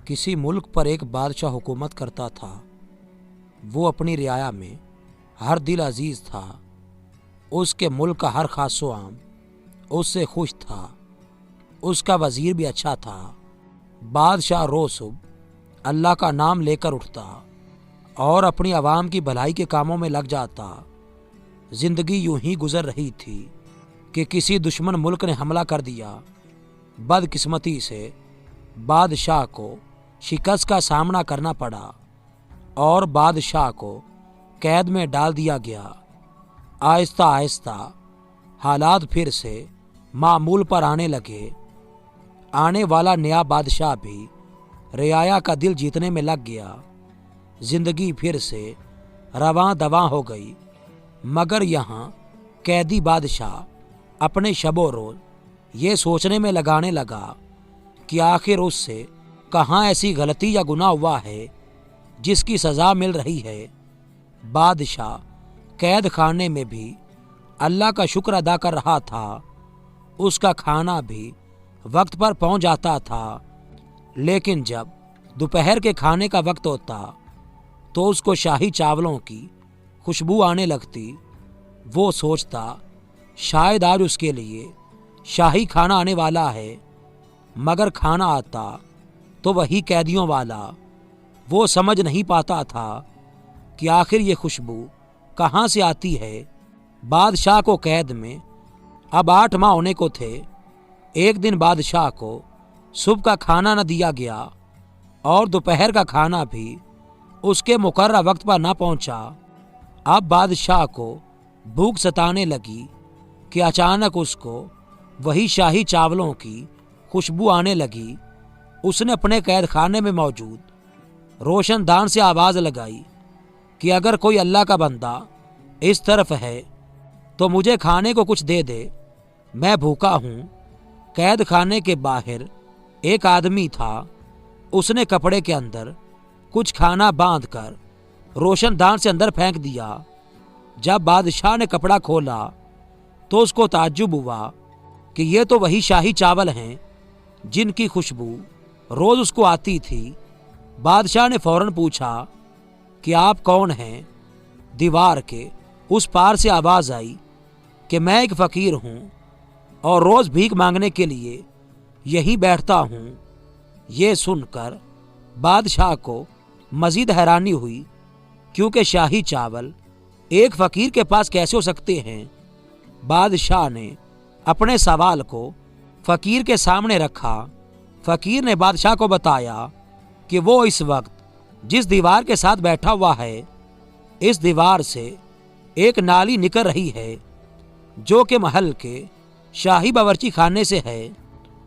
किसी मुल्क पर एक बादशाह हुकूमत करता था। वो अपनी रियाया में हर दिल अजीज़ था। उसके मुल्क का हर खासो आम उससे खुश था। उसका वज़ीर भी अच्छा था। बादशाह रोज़ सुबह अल्लाह का नाम लेकर उठता और अपनी आवाम की भलाई के कामों में लग जाता। ज़िंदगी यूं ही गुजर रही थी कि किसी दुश्मन मुल्क ने हमला कर दिया। बदकिस्मती से बादशाह को शिकस्त का सामना करना पड़ा और बादशाह को कैद में डाल दिया गया। आहिस्ता आहिस्ता हालात फिर से मामूल पर आने लगे। आने वाला नया बादशाह भी रियाया का दिल जीतने में लग गया। जिंदगी फिर से रवां दवां हो गई। मगर यहाँ कैदी बादशाह अपने शबो रोज़ ये सोचने में लगाने लगा कि आखिर उससे कहाँ ऐसी गलती या गुनाह हुआ है जिसकी सज़ा मिल रही है। बादशाह कैद खाने में भी अल्लाह का शुक्र अदा कर रहा था। उसका खाना भी वक्त पर पहुंच जाता था। लेकिन जब दोपहर के खाने का वक्त होता तो उसको शाही चावलों की खुशबू आने लगती। वो सोचता शायद आज उसके लिए शाही खाना आने वाला है। मगर खाना आता तो वही कैदियों वाला। वो समझ नहीं पाता था कि आखिर ये खुशबू कहाँ से आती है। बादशाह को कैद में अब 8 माह होने को थे। एक दिन बादशाह को सुबह का खाना न दिया गया और दोपहर का खाना भी उसके मुकर्रर वक्त पर न पहुंचा। अब बादशाह को भूख सताने लगी कि अचानक उसको वही शाही चावलों की खुशबू आने लगी। उसने अपने कैद खाने में मौजूद रोशनदान से आवाज़ लगाई कि अगर कोई अल्लाह का बंदा इस तरफ है तो मुझे खाने को कुछ दे दे, मैं भूखा हूँ। कैद खाने के बाहर एक आदमी था। उसने कपड़े के अंदर कुछ खाना बांधकर रोशनदान से अंदर फेंक दिया। जब बादशाह ने कपड़ा खोला तो उसको ताज्जुब हुआ कि ये तो वही शाही चावल हैं जिनकी खुशबू रोज़ उसको आती थी। बादशाह ने फौरन पूछा कि आप कौन हैं? दीवार के उस पार से आवाज़ आई कि मैं एक फ़कीर हूँ और रोज़ भीख मांगने के लिए यहीं बैठता हूँ। ये सुनकर बादशाह को मज़ीद हैरानी हुई, क्योंकि शाही चावल एक फ़कीर के पास कैसे हो सकते हैं। बादशाह ने अपने सवाल को फ़कीर के सामने रखा। फ़कीर ने बादशाह को बताया कि वो इस वक्त जिस दीवार के साथ बैठा हुआ है, इस दीवार से एक नाली निकल रही है जो कि महल के शाही बावर्ची खाने से है।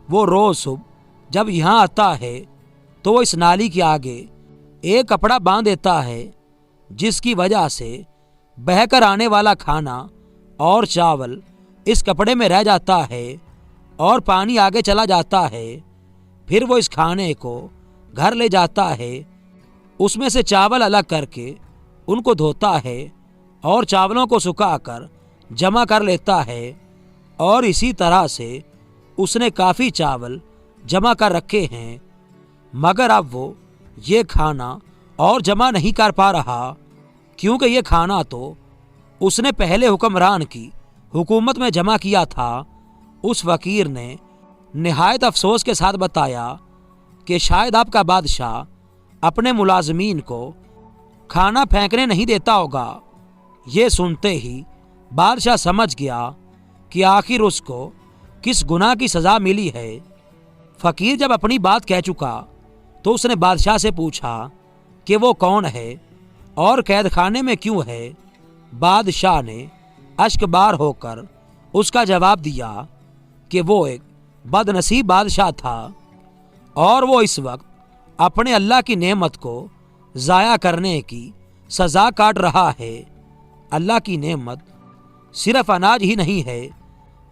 वो रोज़ सुबह जब यहाँ आता है तो वो इस नाली के आगे एक कपड़ा बांध देता है, जिसकी वजह से बहकर आने वाला खाना और चावल इस कपड़े में रह जाता है और पानी आगे चला जाता है। फिर वो इस खाने को घर ले जाता है, उसमें से चावल अलग करके उनको धोता है और चावलों को सुखाकर जमा कर लेता है। और इसी तरह से उसने काफ़ी चावल जमा कर रखे हैं। मगर अब वो ये खाना और जमा नहीं कर पा रहा, क्योंकि ये खाना तो उसने पहले हुक्मरान की हुकूमत में जमा किया था। उस फ़कीर ने निहायत अफसोस के साथ बताया कि शायद आपका बादशाह अपने मुलाजमीन को खाना फेंकने नहीं देता होगा। ये सुनते ही बादशाह समझ गया कि आखिर उसको किस गुनाह की सज़ा मिली है। फ़कीर जब अपनी बात कह चुका तो उसने बादशाह से पूछा कि वो कौन है और कैद खाने में क्यों है। बादशाह ने अश्कबार होकर उसका जवाब दिया कि वो एक बदनसीब बादशाह था और वो इस वक्त अपने अल्लाह की नेमत को ज़ाया करने की सज़ा काट रहा है। अल्लाह की नेमत सिर्फ अनाज ही नहीं है,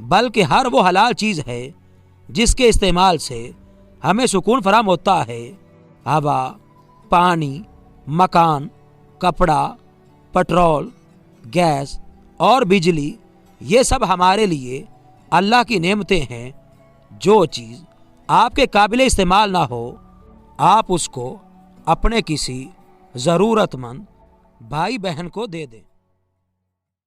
बल्कि हर वो हलाल चीज़ है जिसके इस्तेमाल से हमें सुकून फराम होता है। हवा, पानी, मकान, कपड़ा, पेट्रोल, गैस और बिजली, ये सब हमारे लिए अल्लाह की नेमतें हैं। जो चीज़ आपके काबिल इस्तेमाल ना हो, आप उसको अपने किसी ज़रूरतमंद भाई बहन को दे दें।